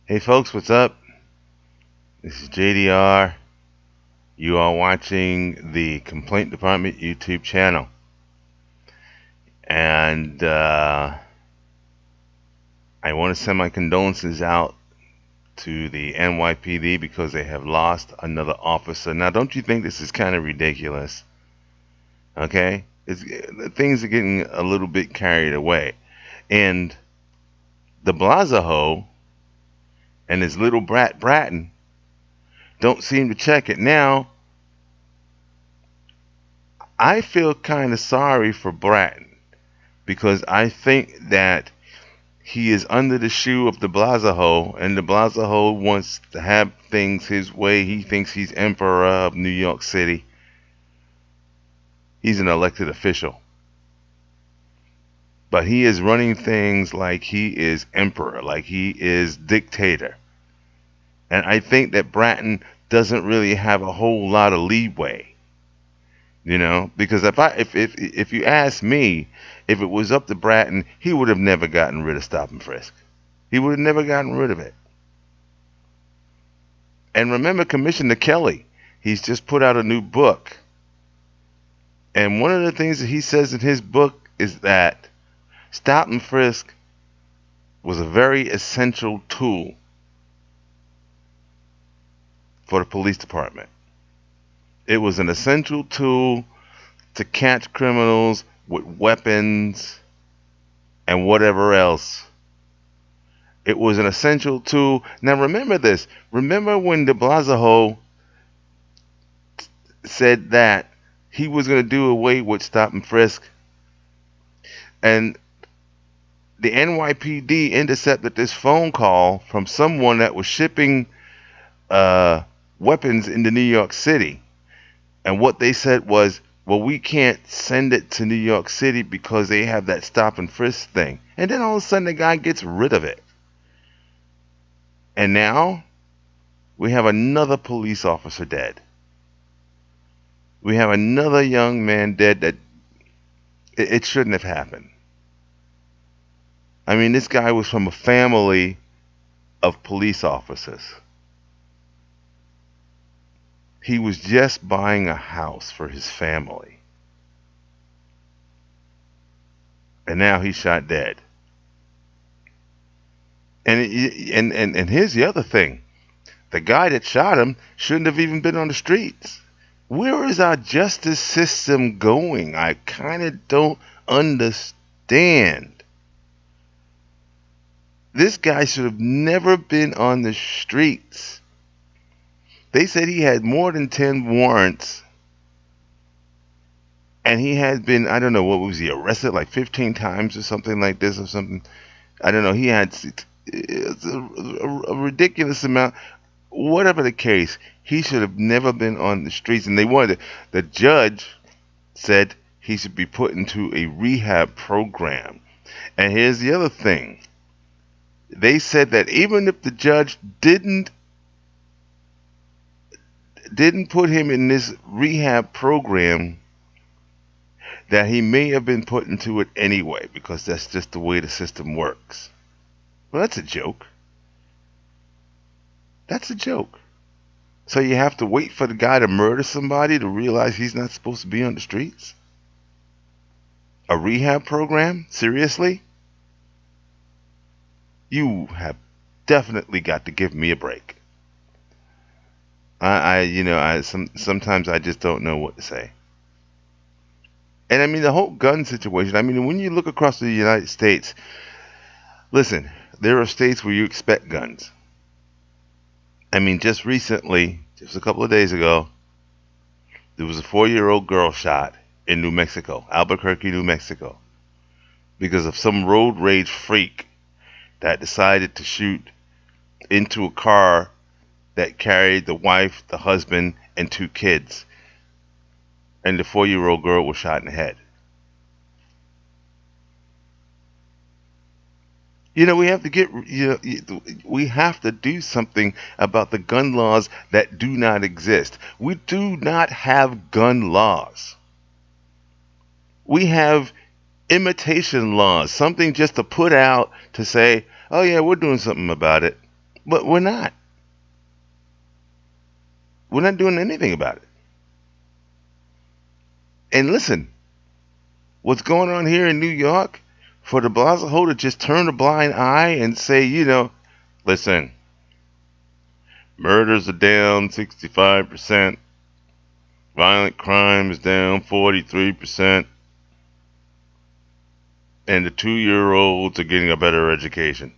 Hey folks, what's up? This is JDR. You are watching the Complaint Department YouTube channel. And I want to send my condolences out to the NYPD because they have lost another officer. Now, don't you think this is kind of ridiculous? Okay? Things are getting a little bit carried away. And the Blazaho and his little brat Bratton don't seem to check it. Now, I feel kind of sorry for Bratton because I think that he is under the shoe of the Blazaho, and the Blazaho wants to have things his way. He thinks he's emperor of New York City. He's an elected official. But he is running things like he is emperor, like he is dictator. And I think that Bratton doesn't really have a whole lot of leeway. Because if you ask me, if it was up to Bratton, he would have never gotten rid of stop and frisk. He would have never gotten rid of it. And remember Commissioner Kelly, he's just put out a new book. And one of the things that he says in his book is that stop and frisk was a very essential tool for the police department. It was an essential tool to catch criminals with weapons and whatever else. It was an essential tool. Now remember this. Remember when de Blasio said that he was going to do away with stop and frisk, and the NYPD intercepted this phone call from someone that was shipping weapons into New York City. And what they said was, well, we can't send it to New York City because they have that stop and frisk thing. And then all of a sudden the guy gets rid of it. And now we have another police officer dead. We have another young man dead that it shouldn't have happened. I mean, this guy was from a family of police officers. He was just buying a house for his family. And now he's shot dead. And here's the other thing. The guy that shot him shouldn't have even been on the streets. Where is our justice system going? I kind of don't understand. This guy should have never been on the streets. They said he had more than 10 warrants. And he had been, I don't know, what was he, arrested like 15 times or something like this or something. I don't know. He had a ridiculous amount. Whatever the case, he should have never been on the streets. And the judge said he should be put into a rehab program. And here's the other thing. They said that even if the judge didn't put him in this rehab program, that he may have been put into it anyway, because that's just the way the system works. Well, that's a joke. That's a joke. So you have to wait for the guy to murder somebody to realize he's not supposed to be on the streets? A rehab program? Seriously? You have definitely got to give me a break. Sometimes I just don't know what to say. And I mean, the whole gun situation, I mean, when you look across the United States, listen, there are states where you expect guns. I mean, just recently, just a couple of days ago, there was a 4-year-old girl shot in New Mexico, Albuquerque, New Mexico, because of some road rage freak that decided to shoot into a car that carried the wife, the husband, and 2 kids. And the 4-year-old girl was shot in the head. We have to we have to do something about the gun laws that do not exist. We do not have gun laws. We have imitation laws, something just to put out to say, oh yeah, we're doing something about it. But we're not. We're not doing anything about it. And listen, what's going on here in New York, for de Blasio to just turn a blind eye and say, listen, murders are down 65%, violent crime is down 43%, and the 2-year-olds are getting a better education.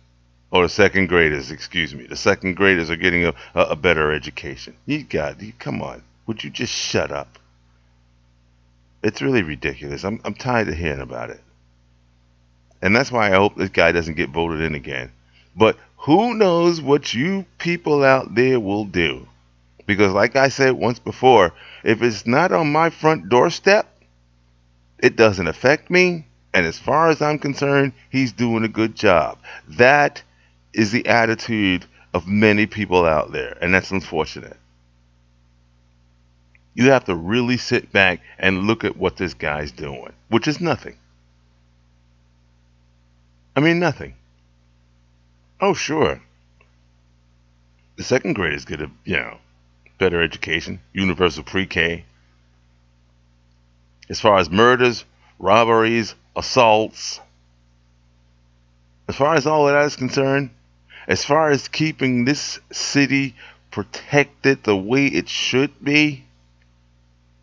Or the second graders, excuse me. The second graders are getting a better education. Come on. Would you just shut up? It's really ridiculous. I'm tired of hearing about it. And that's why I hope this guy doesn't get voted in again. But who knows what you people out there will do? Because like I said once before, if it's not on my front doorstep, it doesn't affect me. And as far as I'm concerned, he's doing a good job. That is the attitude of many people out there. And that's unfortunate. You have to really sit back and look at what this guy's doing, which is nothing. I mean, nothing. Oh, sure. The second graders get a, better education, universal pre-K. As far as murders, robberies, assaults, as far as all of that is concerned, as far as keeping this city protected the way it should be,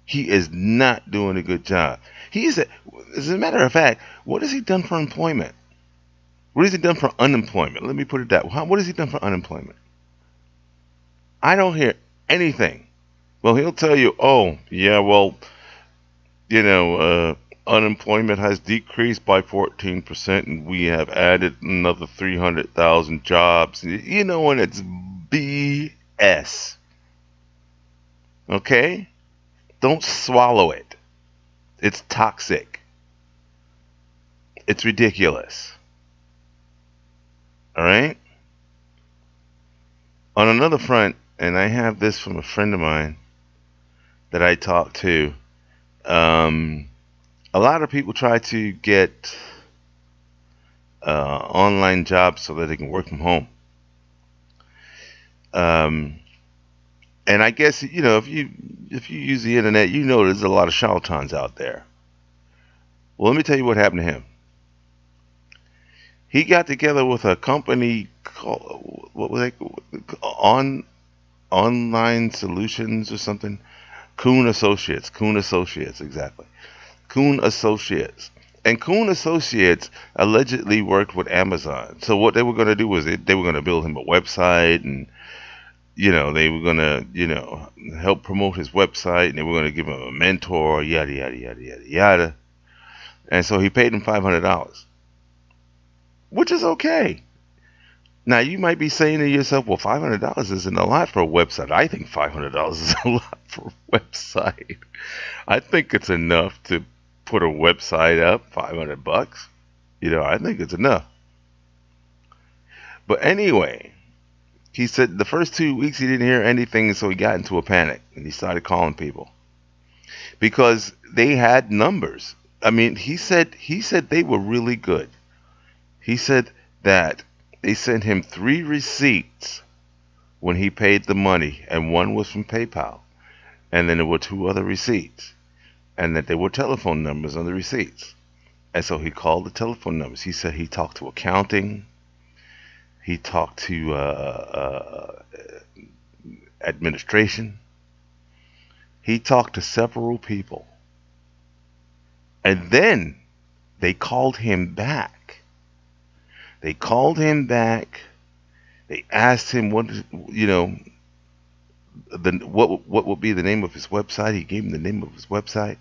he is not doing a good job. As a matter of fact, what has he done for employment? What has he done for unemployment? Let me put it that way. What has he done for unemployment? I don't hear anything. Well, he'll tell you, unemployment has decreased by 14%, and we have added another 300,000 jobs. And it's BS. Okay? Don't swallow it. It's toxic. It's ridiculous. All right? On another front, and I have this from a friend of mine that I talked to, a lot of people try to get online jobs so that they can work from home. And I guess, if you use the internet, there's a lot of charlatans out there. Well, let me tell you what happened to him. He got together with a company called, what was it? Online Solutions or something. Kuhn Associates, exactly. Kuhn Associates. And Kuhn Associates allegedly worked with Amazon. So what they were going to do was they were going to build him a website, and they were going to, help promote his website, and they were going to give him a mentor, yada, yada, yada, yada, yada. And so he paid him $500, which is okay. Now, you might be saying to yourself, well, $500 isn't a lot for a website. I think $500 is a lot for a website. I think it's enough to put a website up, $500. I think it's enough. But anyway, he said the first 2 weeks he didn't hear anything, so he got into a panic, and he started calling people because they had numbers. I mean, he said they were really good. He said that they sent him 3 receipts when he paid the money, and one was from PayPal, and then there were 2 other receipts, and that there were telephone numbers on the receipts. And so he called the telephone numbers. He said he talked to accounting, he talked to administration, he talked to several people, and then they called him back. They asked him what would be the name of his website. He gave them the name of his website,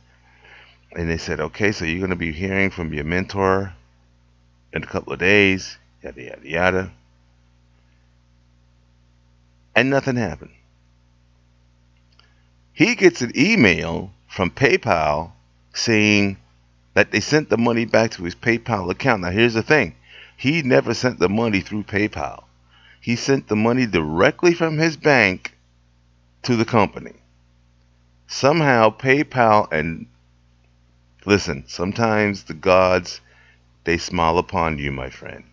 and they said, okay, so you're going to be hearing from your mentor in a couple of days, yada yada yada, and nothing happened. He gets an email from PayPal saying that they sent the money back to his PayPal account. Now, here's the thing. He never sent the money through PayPal. He sent the money directly from his bank to the company. Somehow PayPal, and listen, sometimes the gods, they smile upon you, my friend.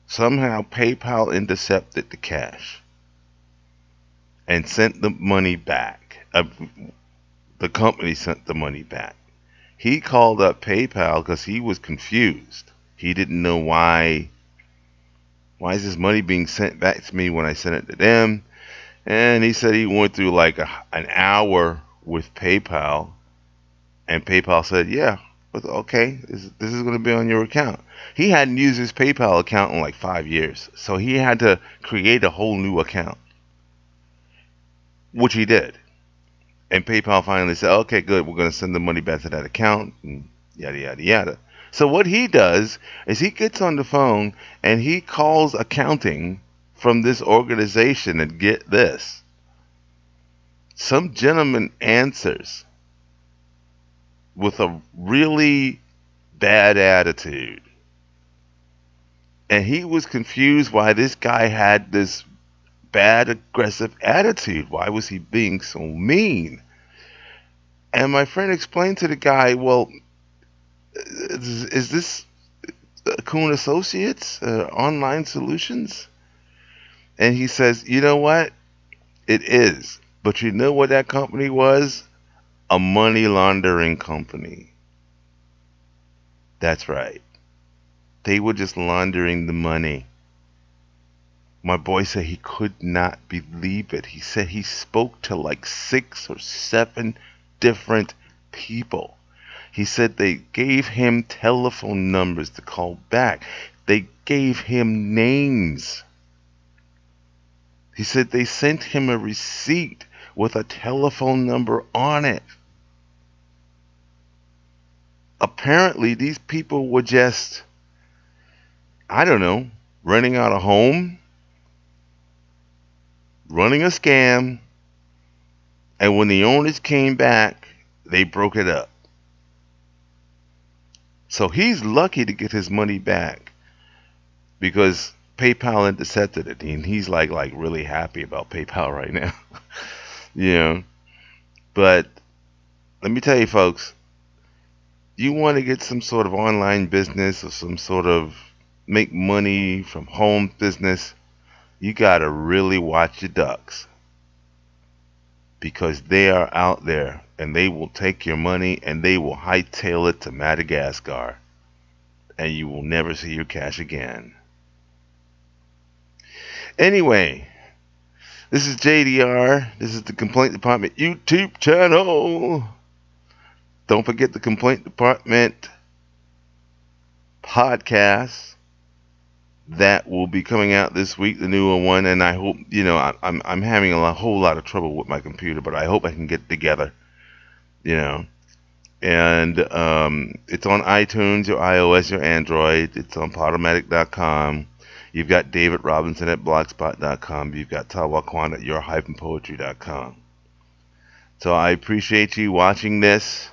Somehow PayPal intercepted the cash and sent the money back. The company sent the money back. He called up PayPal because he was confused. He didn't know why is this money being sent back to me when I sent it to them. And he said he went through like an hour with PayPal, and PayPal said, yeah, okay, this is going to be on your account. He hadn't used his PayPal account in like 5 years, so he had to create a whole new account, which he did. And PayPal finally said, okay, good, we're going to send the money back to that account, and yada, yada, yada. So what he does is he gets on the phone and he calls accounting from this organization, and get this. Some gentleman answers with a really bad attitude. And he was confused why this guy had this bad, aggressive attitude. Why was he being so mean? And my friend explained to the guy, well, is this Kuhn Associates, Online Solutions? And he says, you know what? It is. But you know what that company was? A money laundering company. That's right. They were just laundering the money. My boy said he could not believe it. He said he spoke to like 6 or 7 different people. He said they gave him telephone numbers to call back. They gave him names. He said they sent him a receipt with a telephone number on it. Apparently, these people were just, I don't know, renting out a home, running a scam, and when the owners came back, they broke it up. So he's lucky to get his money back because PayPal intercepted it, and he's like really happy about PayPal right now. Yeah. But let me tell you, folks, you want to get some sort of online business or some sort of make money from home business, you got to really watch your ducks, because they are out there and they will take your money and they will hightail it to Madagascar, and you will never see your cash again. Anyway, this is JDR. This is the Complaint Department YouTube channel. Don't forget the Complaint Department podcast that will be coming out this week, the newer one. And I hope, I'm having whole lot of trouble with my computer, but I hope I can get it together, And it's on iTunes, your iOS, your Android. It's on Podomatic.com. You've got David Robinson at Blogspot.com. You've got Tawaquan at your-poetry.com. So I appreciate you watching this,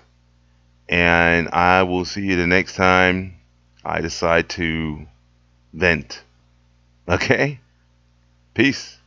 and I will see you the next time I decide to vent. Okay? Peace.